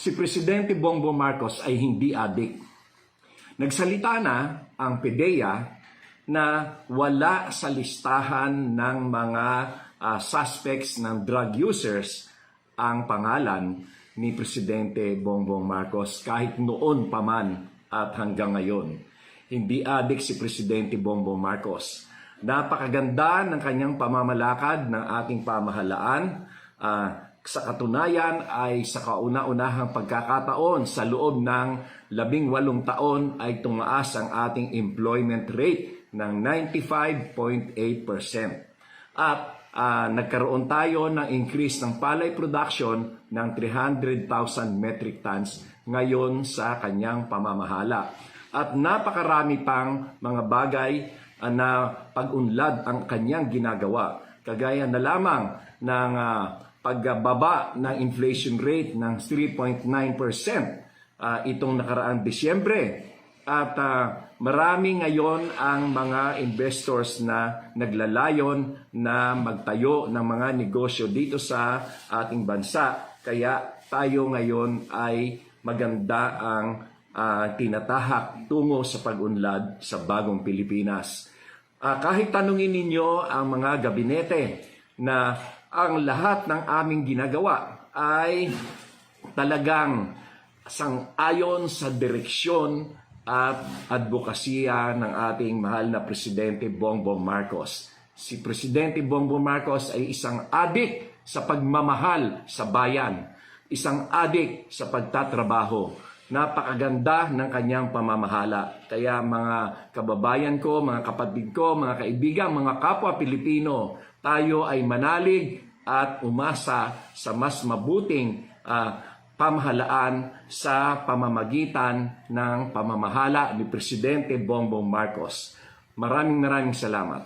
Si Presidente Bongbong Marcos ay hindi adik. Nagsalita na ang PDEA na wala sa listahan ng mga suspects ng drug users ang pangalan ni Presidente Bongbong Marcos kahit noon pa man at hanggang ngayon. Hindi adik si Presidente Bongbong Marcos. Napakaganda ng kanyang pamamalakad ng ating pamahalaan. Sa katunayan ay sa kauna-unahang pagkakataon sa loob ng 18 taon ay tumaas ang ating employment rate ng 95.8%. At nagkaroon tayo ng increase ng palay production ng 300,000 metric tons ngayon sa kanyang pamamahala. At napakarami pang mga bagay na pag-unlad ang kanyang ginagawa. Kagaya na lamang ng pagbaba ng inflation rate ng 3.9% itong nakaraang Disyembre. At marami ngayon ang mga investors na naglalayon na magtayo ng mga negosyo dito sa ating bansa. Kaya tayo ngayon ay maganda ang tinatahak tungo sa pag-unlad sa bagong Pilipinas. Kahit tanungin ninyo ang mga gabinete na ang lahat ng aming ginagawa ay talagang sang-ayon sa direksyon at advokasya ng ating mahal na Presidente Bongbong Marcos. Si Presidente Bongbong Marcos ay isang adik sa pagmamahal sa bayan, isang adik sa pagtatrabaho. Napakaganda ng kanyang pamamahala. Kaya mga kababayan ko, mga kapatid ko, mga kaibigan, mga kapwa Pilipino, tayo ay manalig at umasa sa mas mabuting pamahalaan sa pamamagitan ng pamamahala ni Presidente Bongbong Marcos. Maraming salamat.